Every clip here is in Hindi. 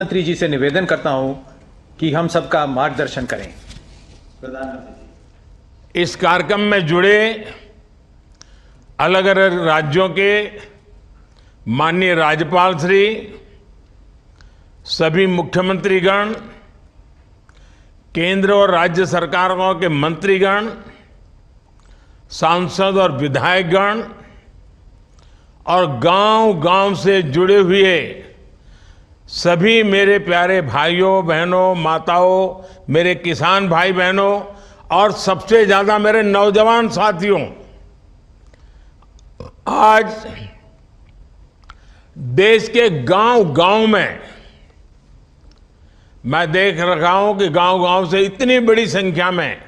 प्रधानमंत्री जी से निवेदन करता हूं कि हम सबका मार्गदर्शन करें। प्रधानमंत्री जी, इस कार्यक्रम में जुड़े अलग अलग राज्यों के माननीय राज्यपाल श्री, सभी मुख्यमंत्रीगण, केंद्र और राज्य सरकारों के मंत्रीगण, सांसद और विधायकगण और गांव-गांव से जुड़े हुए सभी मेरे प्यारे भाइयों बहनों, माताओं, मेरे किसान भाई बहनों और सबसे ज्यादा मेरे नौजवान साथियों, आज देश के गांव-गांव में मैं देख रहा हूं कि गांव-गांव से इतनी बड़ी संख्या में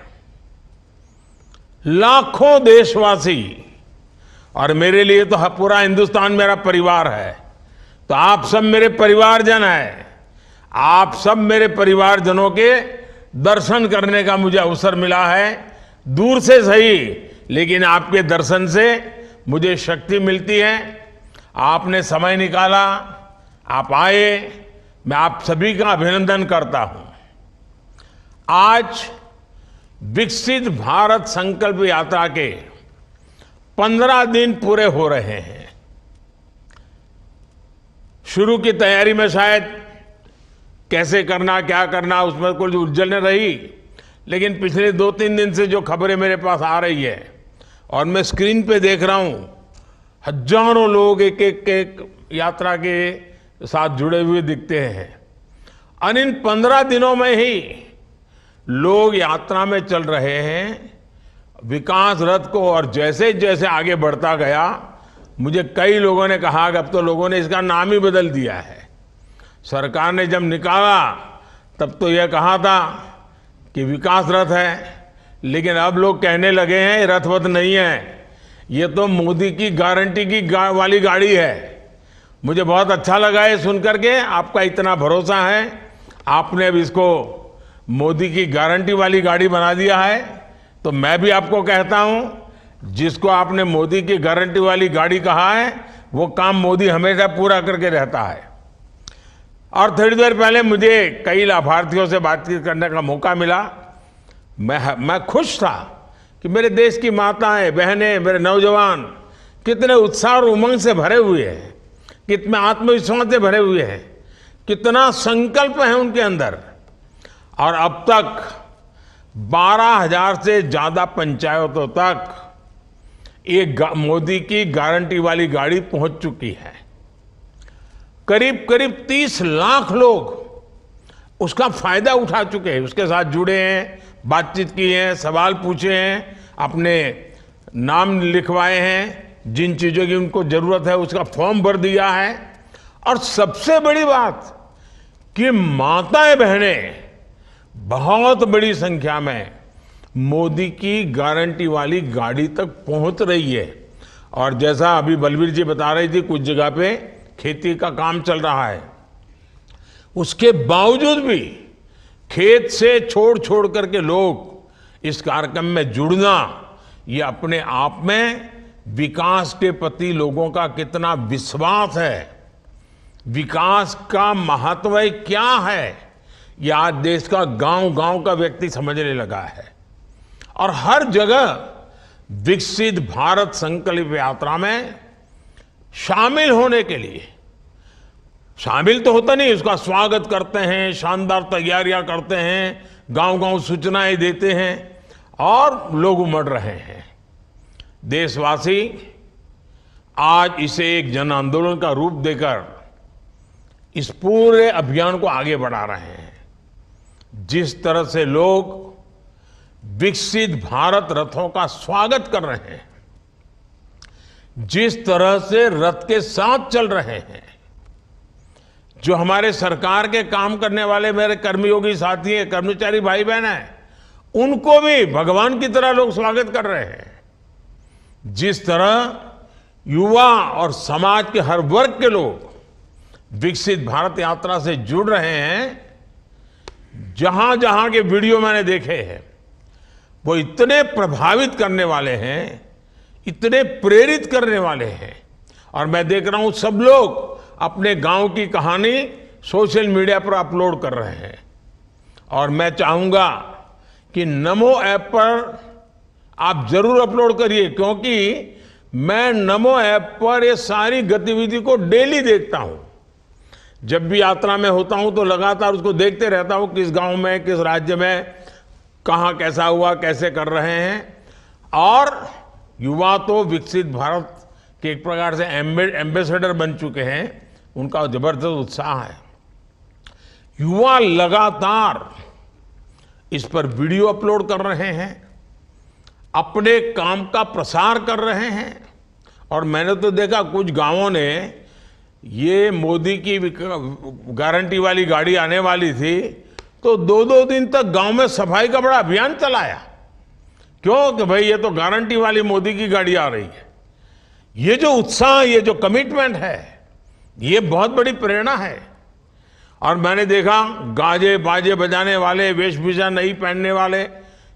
लाखों देशवासी, और मेरे लिए तो पूरा हिंदुस्तान मेरा परिवार है, तो आप सब मेरे परिवारजन हैं। आप सब मेरे परिवारजनों के दर्शन करने का मुझे अवसर मिला है। दूर से सही, लेकिन आपके दर्शन से मुझे शक्ति मिलती है। आपने समय निकाला, आप आए, मैं आप सभी का अभिनंदन करता हूं। आज विकसित भारत संकल्प यात्रा के 15 दिन पूरे हो रहे हैं। शुरू की तैयारी में शायद कैसे करना, क्या करना, उसमें कुछ उलझन रही, लेकिन पिछले 2-3 दिन से जो खबरें मेरे पास आ रही है और मैं स्क्रीन पे देख रहा हूं, हजारों लोग एक यात्रा के साथ जुड़े हुए दिखते हैं। और इन 15 दिनों में ही लोग यात्रा में चल रहे हैं विकास रथ को, और जैसे जैसे आगे बढ़ता गया, मुझे कई लोगों ने कहा कि अब तो लोगों ने इसका नाम ही बदल दिया है। सरकार ने जब निकाला तब तो यह कहा था कि विकास रथ है, लेकिन अब लोग कहने लगे हैं रथवत नहीं है, ये तो मोदी की गारंटी की वाली गाड़ी है। मुझे बहुत अच्छा लगा ये सुनकर के, आपका इतना भरोसा है, आपने अब इसको मोदी की गारंटी वाली गाड़ी बना दिया है। तो मैं भी आपको कहता हूं, जिसको आपने मोदी की गारंटी वाली गाड़ी कहा है, वो काम मोदी हमेशा पूरा करके रहता है। और थोड़ी देर पहले मुझे कई लाभार्थियों से बातचीत करने का मौका मिला। मैं खुश था कि मेरे देश की माताएं, बहनें, मेरे नौजवान कितने उत्साह और उमंग से भरे हुए हैं, कितने आत्मविश्वास से भरे हुए हैं, कितना संकल्प है उनके अंदर। और अब तक 12,000 से ज्यादा पंचायतों तक ये मोदी की गारंटी वाली गाड़ी पहुंच चुकी है। करीब करीब 30 लाख लोग उसका फायदा उठा चुके हैं, उसके साथ जुड़े हैं, बातचीत की है, सवाल पूछे हैं, अपने नाम लिखवाए हैं, जिन चीजों की उनको जरूरत है उसका फॉर्म भर दिया है। और सबसे बड़ी बात कि माताएं बहनें बहुत बड़ी संख्या में मोदी की गारंटी वाली गाड़ी तक पहुंच रही है। और जैसा अभी बलवीर जी बता रही थी, कुछ जगह पे खेती का काम चल रहा है, उसके बावजूद भी खेत से छोड़ करके लोग इस कार्यक्रम में जुड़ना, ये अपने आप में विकास के प्रति लोगों का कितना विश्वास है, विकास का महत्व क्या है, यह आज देश का गांव-गांव का व्यक्ति समझने लगा है। और हर जगह विकसित भारत संकल्प यात्रा में शामिल होने के लिए, शामिल तो होता नहीं, उसका स्वागत करते हैं, शानदार तैयारियां करते हैं, गांव-गांव सूचनाएं देते हैं और लोग उमड़ रहे हैं। देशवासी आज इसे एक जन आंदोलन का रूप देकर इस पूरे अभियान को आगे बढ़ा रहे हैं। जिस तरह से लोग विकसित भारत रथों का स्वागत कर रहे हैं, जिस तरह से रथ के साथ चल रहे हैं, जो हमारे सरकार के काम करने वाले मेरे कर्मयोगी साथी हैं, कर्मचारी भाई बहन हैं, उनको भी भगवान की तरह लोग स्वागत कर रहे हैं। जिस तरह युवा और समाज के हर वर्ग के लोग विकसित भारत यात्रा से जुड़ रहे हैं, जहां जहां के वीडियो मैंने देखे हैं, वो इतने प्रभावित करने वाले हैं, इतने प्रेरित करने वाले हैं। और मैं देख रहा हूं सब लोग अपने गांव की कहानी सोशल मीडिया पर अपलोड कर रहे हैं। और मैं चाहूंगा कि नमो ऐप पर आप जरूर अपलोड करिए, क्योंकि मैं नमो ऐप पर ये सारी गतिविधि को डेली देखता हूं। जब भी यात्रा में होता हूं तो लगातार उसको देखते रहता हूं, किस गांव में, किस राज्य में, कहां कैसा हुआ, कैसे कर रहे हैं। और युवा तो विकसित भारत के एक प्रकार से एम्बेसडर बन चुके हैं, उनका जबरदस्त उत्साह है। युवा लगातार इस पर वीडियो अपलोड कर रहे हैं, अपने काम का प्रसार कर रहे हैं। और मैंने तो देखा कुछ गांवों ने, ये मोदी की गारंटी वाली गाड़ी आने वाली थी तो 2-2 दिन तक गांव में सफाई का बड़ा अभियान चलाया। क्यों? कि भाई ये तो गारंटी वाली मोदी की गाड़ी आ रही है। ये जो उत्साह, ये जो कमिटमेंट है, ये बहुत बड़ी प्रेरणा है। और मैंने देखा गाजे बाजे बजाने वाले, वेशभूषा नहीं पहनने वाले,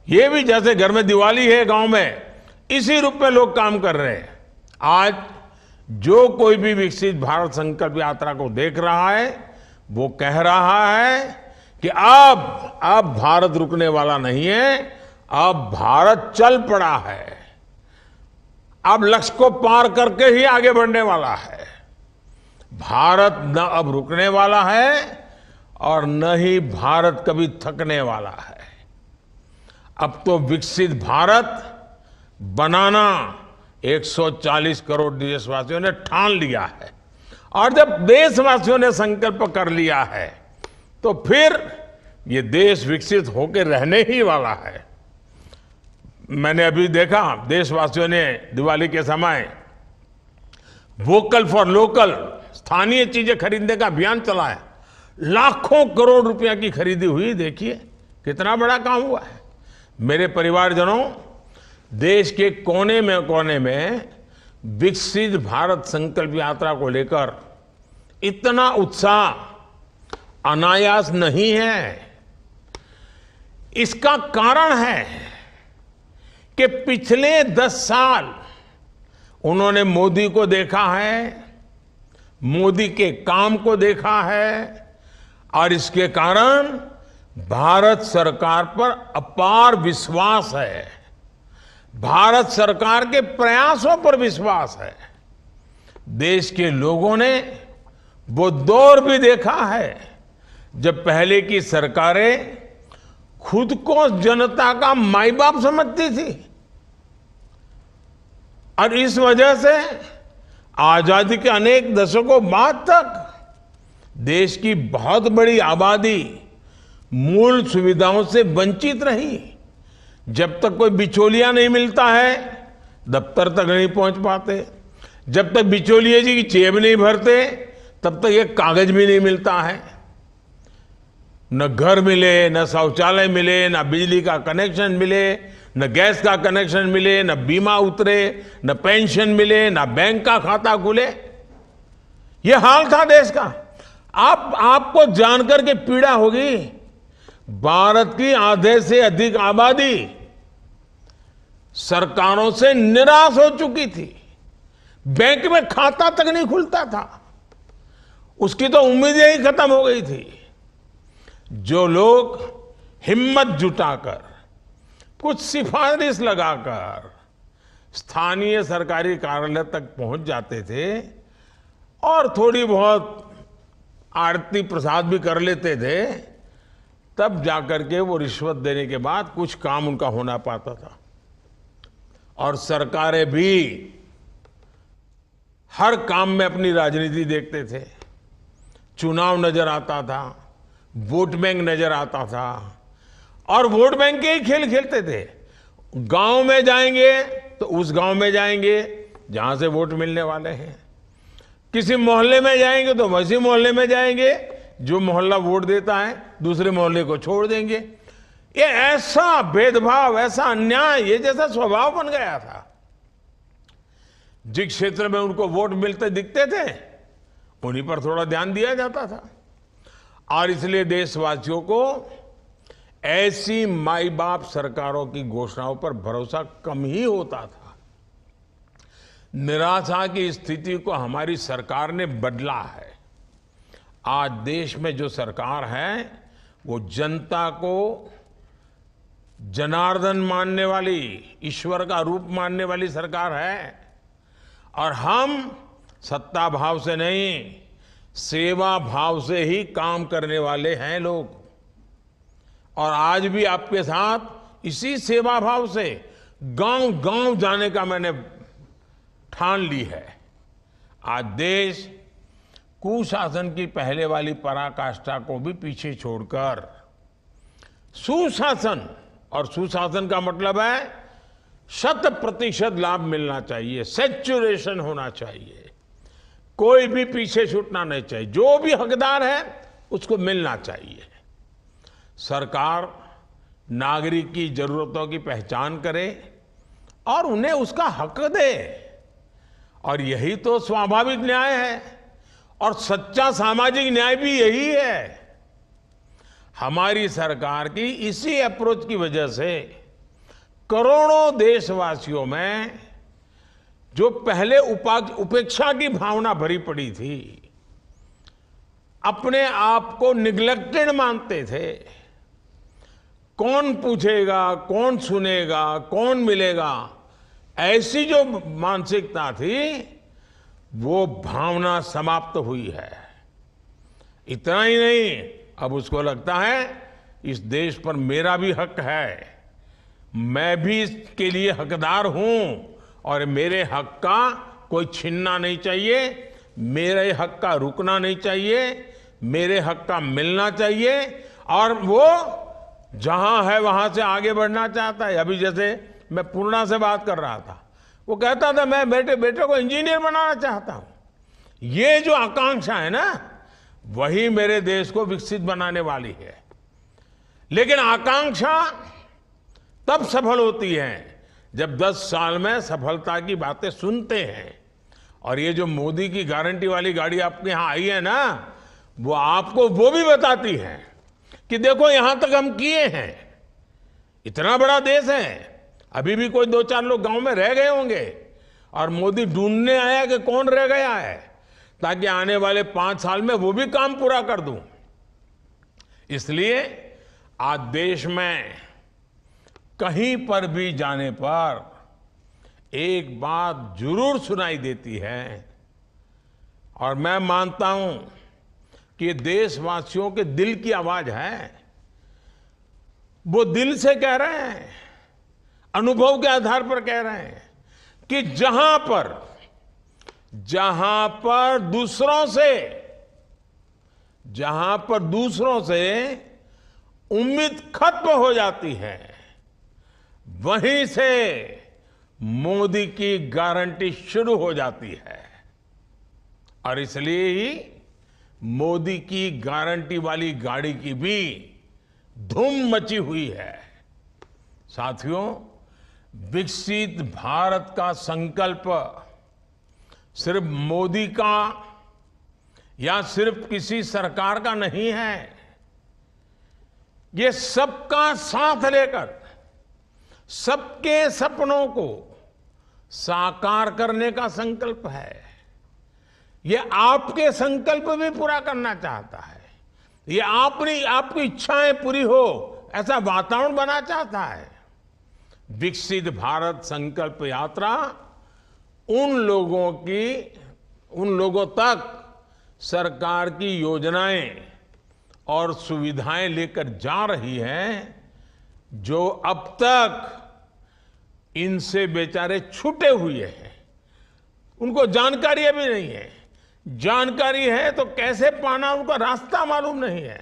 ये भी जैसे घर में दिवाली है गांव में, इसी रूप में लोग काम कर रहे हैं। आज जो कोई भी विकसित भारत संकल्प यात्रा को देख रहा है, वो कह रहा है कि अब भारत रुकने वाला नहीं है, अब भारत चल पड़ा है, अब लक्ष्य को पार करके ही आगे बढ़ने वाला है। भारत न अब रुकने वाला है और न ही भारत कभी थकने वाला है। अब तो विकसित भारत बनाना 140 करोड़ देशवासियों ने ठान लिया है। और जब देशवासियों ने संकल्प कर लिया है तो फिर ये देश विकसित होकर रहने ही वाला है। मैंने अभी देखा देशवासियों ने दिवाली के समय वोकल फॉर लोकल, स्थानीय चीजें खरीदने का अभियान चलाया। लाखों करोड़ रुपया की खरीदी हुई। देखिए कितना बड़ा काम हुआ है। मेरे परिवारजनों, देश के कोने में विकसित भारत संकल्प यात्रा को लेकर इतना उत्साह अनायास नहीं है। इसका कारण है कि पिछले 10 साल उन्होंने मोदी को देखा है, मोदी के काम को देखा है, और इसके कारण भारत सरकार पर अपार विश्वास है, भारत सरकार के प्रयासों पर विश्वास है। देश के लोगों ने वो दौर भी देखा है जब पहले की सरकारें खुद को जनता का माई बाप समझती थी, और इस वजह से आजादी के अनेक दशकों बाद तक देश की बहुत बड़ी आबादी मूल सुविधाओं से वंचित रही। जब तक कोई बिचौलिया नहीं मिलता है, दफ्तर तक नहीं पहुंच पाते। जब तक बिचौलिए जी की जेब नहीं भरते, तब तक ये कागज भी नहीं मिलता है। न घर मिले, न शौचालय मिले, न बिजली का कनेक्शन मिले, न गैस का कनेक्शन मिले, न बीमा उतरे, न पेंशन मिले, न बैंक का खाता खुले। ये हाल था देश का। आपको जानकर के पीड़ा होगी, भारत की आधे से अधिक आबादी सरकारों से निराश हो चुकी थी। बैंक में खाता तक नहीं खुलता था, उसकी तो उम्मीदें ही खत्म हो गई थी। जो लोग हिम्मत जुटाकर, कुछ सिफारिश लगाकर स्थानीय सरकारी कार्यालय तक पहुंच जाते थे और थोड़ी बहुत आरती प्रसाद भी कर लेते थे, तब जाकर के वो रिश्वत देने के बाद कुछ काम उनका होना पाता था। और सरकारें भी हर काम में अपनी राजनीति देखते थे। चुनाव नजर आता था, वोट बैंक नजर आता था, और वोट बैंक के ही खेल खेलते थे। गांव में जाएंगे तो उस गांव में जाएंगे जहां से वोट मिलने वाले हैं, किसी मोहल्ले में जाएंगे तो वैसे मोहल्ले में जाएंगे जो मोहल्ला वोट देता है, दूसरे मोहल्ले को छोड़ देंगे। ये ऐसा भेदभाव, ऐसा अन्याय, ये जैसा स्वभाव बन गया था। जिस क्षेत्र में उनको वोट मिलते दिखते थे, उन्हीं पर थोड़ा ध्यान दिया जाता था। और इसलिए देशवासियों को ऐसी माई बाप सरकारों की घोषणाओं पर भरोसा कम ही होता था। निराशा की स्थिति को हमारी सरकार ने बदला है। आज देश में जो सरकार है वो जनता को जनार्दन मानने वाली, ईश्वर का रूप मानने वाली सरकार है। और हम सत्ता भाव से नहीं, सेवा भाव से ही काम करने वाले हैं लोग। और आज भी आपके साथ इसी सेवा भाव से गांव-गांव जाने का मैंने ठान ली है। आज देश कुशासन की पहले वाली पराकाष्ठा को भी पीछे छोड़कर सुशासन, और सुशासन का मतलब है 100% लाभ मिलना चाहिए, सैचुरेशन होना चाहिए, कोई भी पीछे छूटना नहीं चाहिए, जो भी हकदार है उसको मिलना चाहिए। सरकार नागरिक की जरूरतों की पहचान करे और उन्हें उसका हक दे, और यही तो स्वाभाविक न्याय है, और सच्चा सामाजिक न्याय भी यही है। हमारी सरकार की इसी अप्रोच की वजह से करोड़ों देशवासियों में जो पहले उपेक्षा की भावना भरी पड़ी थी, अपने आप को निग्लेक्टेड मानते थे, कौन पूछेगा, कौन सुनेगा, कौन मिलेगा, ऐसी जो मानसिकता थी वो भावना समाप्त हुई है। इतना ही नहीं, अब उसको लगता है इस देश पर मेरा भी हक है, मैं भी इसके लिए हकदार हूं, और मेरे हक का कोई छीनना नहीं चाहिए, मेरे हक का रुकना नहीं चाहिए, मेरे हक का मिलना चाहिए, और वो जहां है वहां से आगे बढ़ना चाहता है। अभी जैसे मैं पूर्णा से बात कर रहा था, वो कहता था मैं बेटे को इंजीनियर बनाना चाहता हूं। ये जो आकांक्षा है ना, वही मेरे देश को विकसित बनाने वाली है। लेकिन आकांक्षा तब सफल होती है जब 10 साल में सफलता की बातें सुनते हैं। और ये जो मोदी की गारंटी वाली गाड़ी आपके यहां आई है ना, वो आपको वो भी बताती है कि देखो यहां तक हम किए हैं। इतना बड़ा देश है, अभी भी कोई 2-4 लोग गांव में रह गए होंगे, और मोदी ढूंढने आया कि कौन रह गया है, ताकि आने वाले 5 साल में वो भी काम पूरा कर दूं। इसलिए आज देश में कहीं पर भी जाने पर एक बात जरूर सुनाई देती है, और मैं मानता हूं कि देशवासियों के दिल की आवाज है। वो दिल से कह रहे हैं, अनुभव के आधार पर कह रहे हैं कि जहां पर दूसरों से उम्मीद खत्म हो जाती है, वहीं से मोदी की गारंटी शुरू हो जाती है। और इसलिए ही मोदी की गारंटी वाली गाड़ी की भी धूम मची हुई है। साथियों, विकसित भारत का संकल्प सिर्फ मोदी का या सिर्फ किसी सरकार का नहीं है, ये सबका साथ लेकर सबके सपनों को साकार करने का संकल्प है। ये आपके संकल्प भी पूरा करना चाहता है, ये आपकी इच्छाएं पूरी हो ऐसा वातावरण बना चाहता है। विकसित भारत संकल्प यात्रा उन लोगों तक सरकार की योजनाएं और सुविधाएं लेकर जा रही हैं जो अब तक इनसे बेचारे छूटे हुए हैं, उनको जानकारी अभी नहीं है। जानकारी है तो कैसे पाना, उनका रास्ता मालूम नहीं है।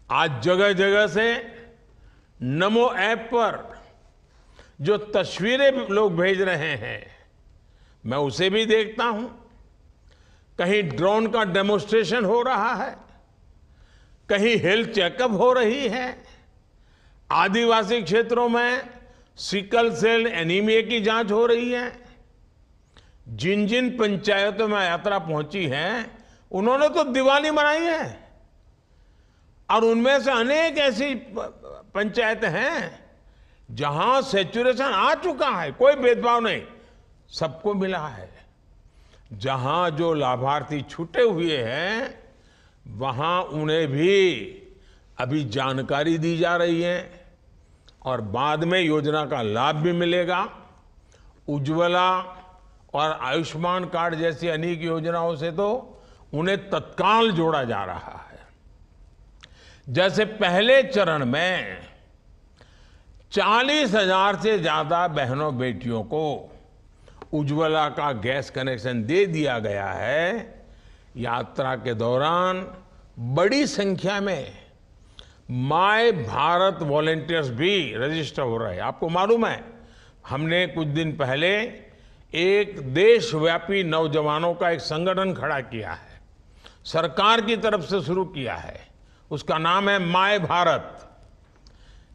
आज जगह जगह से नमो ऐप पर जो तस्वीरें लोग भेज रहे हैं, मैं उसे भी देखता हूं। कहीं ड्रोन का डेमोन्स्ट्रेशन हो रहा है, कहीं हेल्थ चेकअप हो रही है, आदिवासी क्षेत्रों में सिकल सेल एनीमिया की जांच हो रही है। जिन जिन पंचायतों में यात्रा पहुंची है, उन्होंने तो दिवाली मनाई है, और उनमें से अनेक ऐसी पंचायतें हैं जहां सैचुरेशन आ चुका है, कोई भेदभाव नहीं, सबको मिला है। जहां जो लाभार्थी छूटे हुए हैं वहां उन्हें भी अभी जानकारी दी जा रही है और बाद में योजना का लाभ भी मिलेगा। उज्ज्वला और आयुष्मान कार्ड जैसी अनेक योजनाओं से तो उन्हें तत्काल जोड़ा जा रहा है। जैसे पहले चरण में 40,000 से ज्यादा बहनों बेटियों को उज्ज्वला का गैस कनेक्शन दे दिया गया है, यात्रा के दौरान बड़ी संख्या में माय भारत वॉलंटियर्स भी रजिस्टर हो रहे हैं। आपको मालूम है, हमने कुछ दिन पहले एक देशव्यापी नौजवानों का एक संगठन खड़ा किया है, सरकार की तरफ से शुरू किया है। उसका नाम है माय भारत।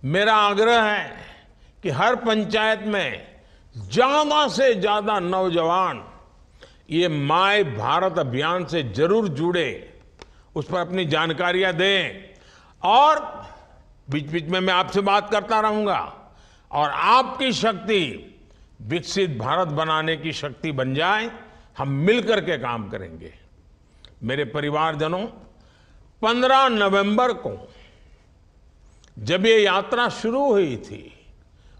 मेरा आग्रह है कि हर पंचायत में ज्यादा से ज्यादा नौजवान ये माय भारत अभियान से जरूर जुड़े, उस पर अपनी जानकारियां दें और बीच बीच में मैं आपसे बात करता रहूंगा और आपकी शक्ति विकसित भारत बनाने की शक्ति बन जाए, हम मिलकर के काम करेंगे। मेरे परिवारजनों, 15 नवंबर को जब ये यात्रा शुरू हुई थी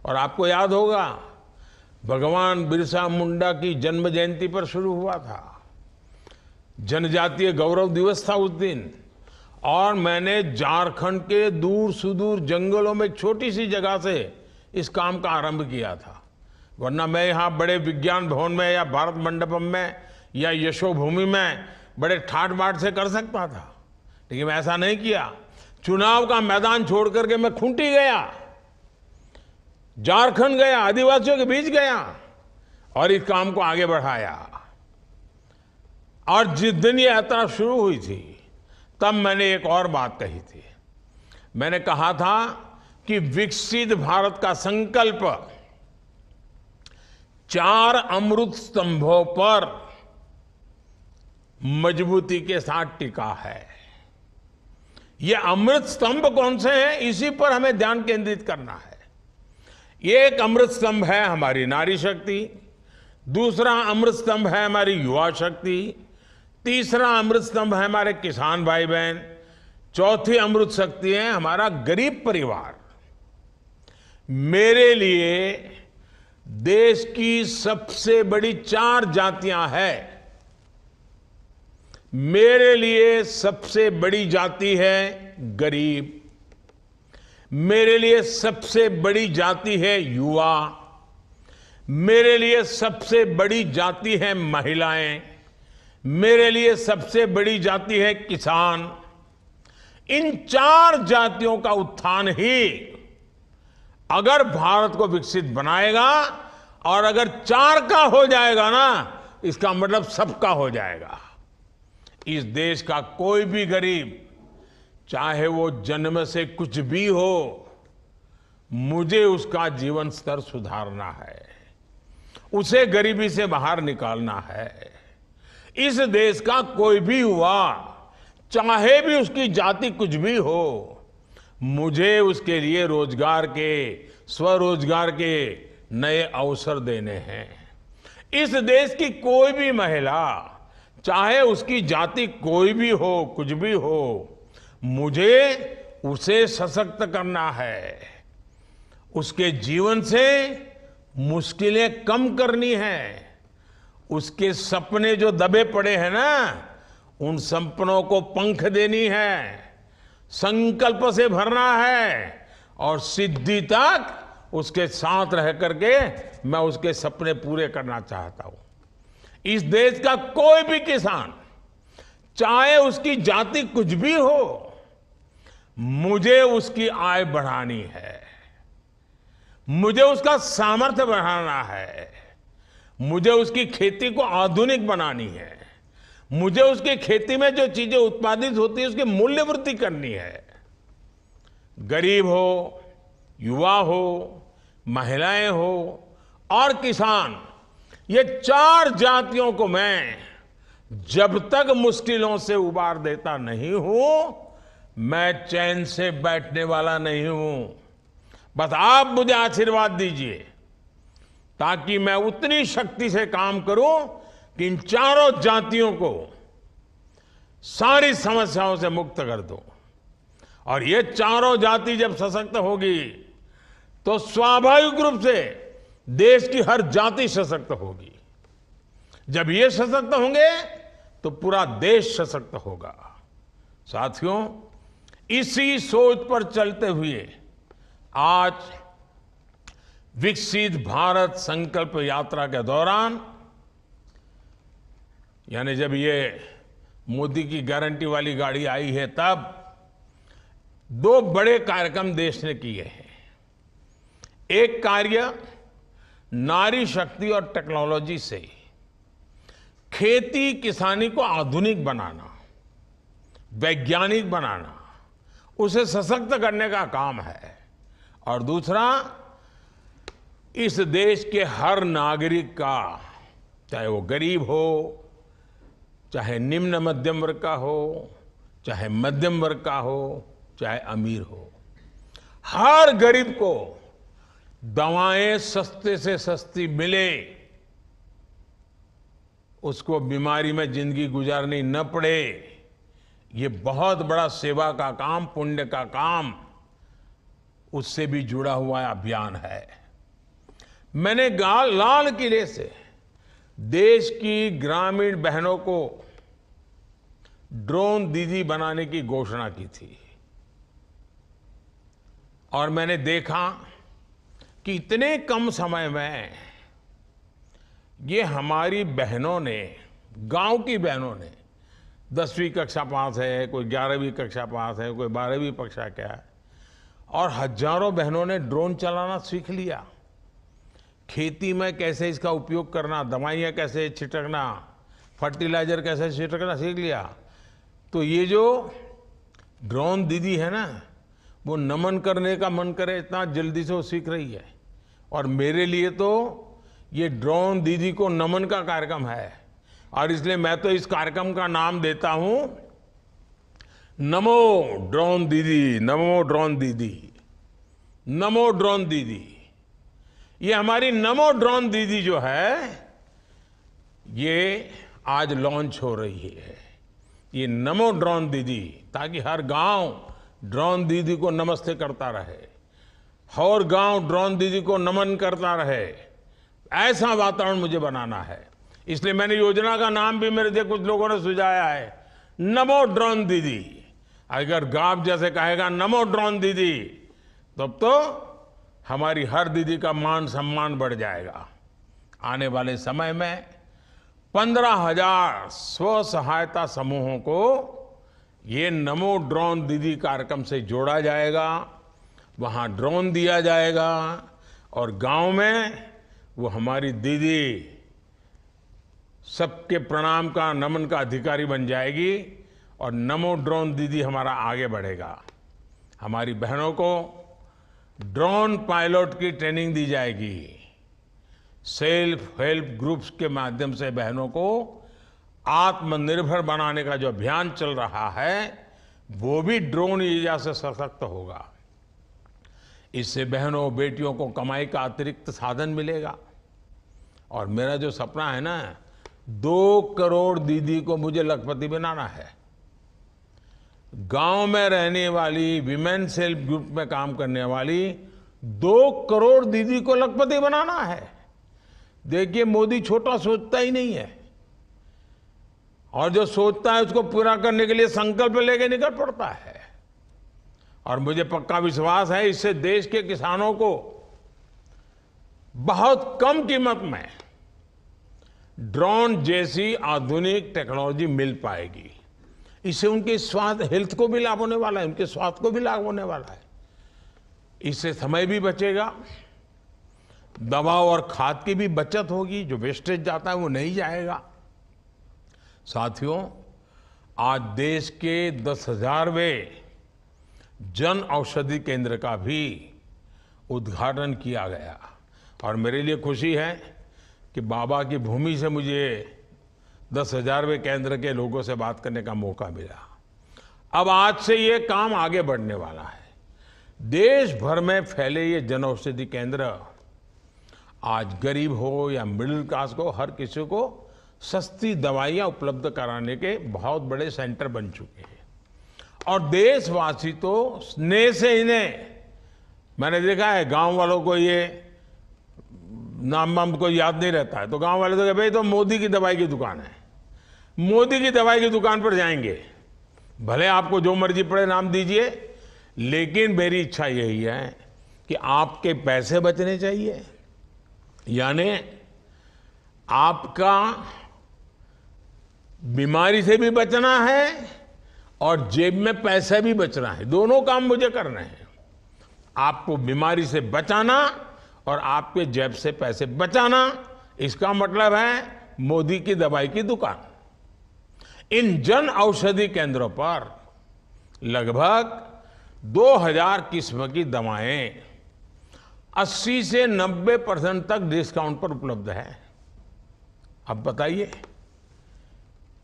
और आपको याद होगा भगवान बिरसा मुंडा की जन्म जयंती पर शुरू हुआ था, जनजातीय गौरव दिवस था उस दिन, और मैंने झारखंड के दूर सुदूर जंगलों में छोटी सी जगह से इस काम का आरंभ किया था। वरना मैं यहाँ बड़े विज्ञान भवन में या भारत मंडपम में या यशोभूमि में बड़े ठाट बाट से कर सकता था, लेकिन मैं ऐसा नहीं किया। चुनाव का मैदान छोड़ करके मैं खूंटी गया, झारखंड गया, आदिवासियों के बीच गया और इस काम को आगे बढ़ाया। और जिस दिन ये यात्रा शुरू हुई थी तब मैंने एक और बात कही थी। मैंने कहा था कि विकसित भारत का संकल्प 4 अमृत स्तंभों पर मजबूती के साथ टिका है। ये अमृत स्तंभ कौन से हैं, इसी पर हमें ध्यान केंद्रित करना है। एक अमृत स्तंभ है हमारी नारी शक्ति, दूसरा अमृत स्तंभ है हमारी युवा शक्ति, तीसरा अमृत स्तंभ है हमारे किसान भाई बहन, चौथी अमृत शक्ति है हमारा गरीब परिवार। मेरे लिए देश की सबसे बड़ी 4 जातियां हैं। मेरे लिए सबसे बड़ी जाति है गरीब, मेरे लिए सबसे बड़ी जाति है युवा, मेरे लिए सबसे बड़ी जाति है महिलाएं, मेरे लिए सबसे बड़ी जाति है किसान। इन 4 जातियों का उत्थान ही अगर भारत को विकसित बनाएगा, और अगर 4 का हो जाएगा ना, इसका मतलब सबका हो जाएगा। इस देश का कोई भी गरीब, चाहे वो जन्म से कुछ भी हो, मुझे उसका जीवन स्तर सुधारना है, उसे गरीबी से बाहर निकालना है। इस देश का कोई भी युवा, चाहे भी उसकी जाति कुछ भी हो, मुझे उसके लिए रोजगार के, स्वरोजगार के नए अवसर देने हैं। इस देश की कोई भी महिला, चाहे उसकी जाति कोई भी हो, कुछ भी हो, मुझे उसे सशक्त करना है, उसके जीवन से मुश्किलें कम करनी है, उसके सपने जो दबे पड़े हैं ना, उन सपनों को पंख देनी है, संकल्प से भरना है और सिद्धि तक उसके साथ रह करके मैं उसके सपने पूरे करना चाहता हूं। इस देश का कोई भी किसान, चाहे उसकी जाति कुछ भी हो, मुझे उसकी आय बढ़ानी है, मुझे उसका सामर्थ्य बढ़ाना है, मुझे उसकी खेती को आधुनिक बनानी है, मुझे उसकी खेती में जो चीजें उत्पादित होती है उसकी मूल्य वृद्धि करनी है। गरीब हो, युवा हो, महिलाएं हो और किसान, ये 4 जातियों को मैं जब तक मुश्किलों से उबार देता नहीं हूं, मैं चैन से बैठने वाला नहीं हूं। बस आप मुझे आशीर्वाद दीजिए ताकि मैं उतनी शक्ति से काम करूं कि इन चारों जातियों को सारी समस्याओं से मुक्त कर दो। और ये चारों जाति जब सशक्त होगी तो स्वाभाविक रूप से देश की हर जाति सशक्त होगी। जब ये सशक्त होंगे तो पूरा देश सशक्त होगा। साथियों, इसी सोच पर चलते हुए आज विकसित भारत संकल्प यात्रा के दौरान, यानी जब ये मोदी की गारंटी वाली गाड़ी आई है, तब 2 बड़े कार्यक्रम देश ने किए हैं। एक कार्य नारी शक्ति और टेक्नोलॉजी से खेती किसानी को आधुनिक बनाना, वैज्ञानिक बनाना, उसे सशक्त करने का काम है। और दूसरा, इस देश के हर नागरिक का, चाहे वो गरीब हो, चाहे निम्न मध्यम वर्ग का हो, चाहे मध्यम वर्ग का हो, चाहे अमीर हो, हर गरीब को दवाएं सस्ते से सस्ती मिले, उसको बीमारी में जिंदगी गुजारनी न पड़े। ये बहुत बड़ा सेवा का काम, पुण्य का काम, उससे भी जुड़ा हुआ अभियान है। मैंने लाल किले से देश की ग्रामीण बहनों को ड्रोन दीदी बनाने की घोषणा की थी और मैंने देखा कि इतने कम समय में ये हमारी बहनों ने, गांव की बहनों ने, 10वीं कक्षा पास है, कोई 11वीं कक्षा पास है, कोई 12वीं कक्षा क्या है, और हजारों बहनों ने ड्रोन चलाना सीख लिया। खेती में कैसे इसका उपयोग करना, दवाइयाँ कैसे छिड़कना, फर्टिलाइजर कैसे छिड़कना सीख लिया। तो ये जो ड्रोन दीदी है ना, वो नमन करने का मन करे इतना जल्दी से वो सीख रही है। और मेरे लिए तो ये ड्रोन दीदी को नमन का कार्यक्रम है, और इसलिए मैं तो इस कार्यक्रम का नाम देता हूं नमो ड्रोन दीदी, नमो ड्रोन दीदी, नमो ड्रोन दीदी। ये हमारी नमो ड्रोन दीदी जो है, ये आज लॉन्च हो रही है। ये नमो ड्रोन दीदी, ताकि हर गांव ड्रोन दीदी को नमस्ते करता रहे, हर गांव ड्रोन दीदी को नमन करता रहे, ऐसा वातावरण मुझे बनाना है। इसलिए मैंने योजना का नाम भी, मेरे से कुछ लोगों ने सुझाया है, नमो ड्रोन दीदी। अगर गांव जैसे कहेगा नमो ड्रोन दीदी, तब तो हमारी हर दीदी का मान सम्मान बढ़ जाएगा। आने वाले समय में 15,000 स्व सहायता समूहों को ये नमो ड्रोन दीदी कार्यक्रम से जोड़ा जाएगा, वहाँ ड्रोन दिया जाएगा और गांव में वो हमारी दीदी सबके प्रणाम का, नमन का अधिकारी बन जाएगी और नमो ड्रोन दीदी हमारा आगे बढ़ेगा। हमारी बहनों को ड्रोन पायलट की ट्रेनिंग दी जाएगी। सेल्फ हेल्प ग्रुप्स के माध्यम से बहनों को आत्मनिर्भर बनाने का जो अभियान चल रहा है, वो भी ड्रोन ऊर्जा से सशक्त होगा। इससे बहनों बेटियों को कमाई का अतिरिक्त साधन मिलेगा। और मेरा जो सपना है ना, 2 करोड़ दीदी को मुझे लखपति बनाना है। गांव में रहने वाली विमेन सेल्फ ग्रुप में काम करने वाली 2 करोड़ दीदी को लखपति बनाना है। देखिए, मोदी छोटा सोचता ही नहीं है, और जो सोचता है उसको पूरा करने के लिए संकल्प लेके निकल पड़ता है। और मुझे पक्का विश्वास है, इससे देश के किसानों को बहुत कम कीमत में ड्रोन जैसी आधुनिक टेक्नोलॉजी मिल पाएगी। इससे उनके स्वास्थ्य, हेल्थ को भी लाभ होने वाला है, उनके स्वास्थ्य को भी लाभ होने वाला है। इससे समय भी बचेगा, दवा और खाद की भी बचत होगी, जो वेस्टेज जाता है वो नहीं जाएगा। साथियों, आज देश के 10,000वें जन औषधि केंद्र का भी उद्घाटन किया गया, और मेरे लिए खुशी है कि बाबा की भूमि से मुझे 10,000वें केंद्र के लोगों से बात करने का मौका मिला। अब आज से ये काम आगे बढ़ने वाला है। देश भर में फैले ये जन औषधि केंद्र आज गरीब हो या मिडिल क्लास को, हर किसी को सस्ती दवाइयाँ उपलब्ध कराने के बहुत बड़े सेंटर बन चुके हैं। और देशवासी तो स्नेह से इन्हें, मैंने देखा है गांव वालों को ये नाम वाम को याद नहीं रहता है, तो गांव वाले तो कहते भाई तो मोदी की दवाई की दुकान है, मोदी की दवाई की दुकान पर जाएंगे, भले आपको जो मर्जी पड़े नाम दीजिए, लेकिन मेरी इच्छा यही है कि आपके पैसे बचने चाहिए, यानी आपका बीमारी से भी बचना है और जेब में पैसे भी बचना है, दोनों काम मुझे करने हैं। आपको बीमारी से बचाना और आपके जेब से पैसे बचाना, इसका मतलब है मोदी की दवाई की दुकान। इन जन औषधि केंद्रों पर लगभग 2000 किस्म की दवाएं 80 से 90% तक डिस्काउंट पर उपलब्ध है। अब बताइए,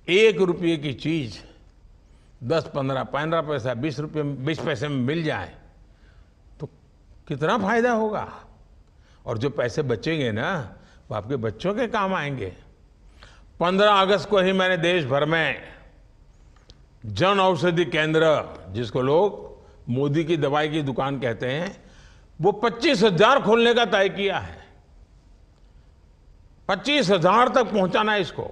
1 रुपये की चीज 10, 15, 15 पैसा, 20 पैसे में मिल जाए तो कितना फायदा होगा। और जो पैसे बचेंगे ना, वो आपके बच्चों के काम आएंगे। 15 अगस्त को ही मैंने देश भर में जन औषधि केंद्र, जिसको लोग मोदी की दवाई की दुकान कहते हैं, वो 25,000 खोलने का तय किया है। 25,000 तक पहुंचाना है इसको।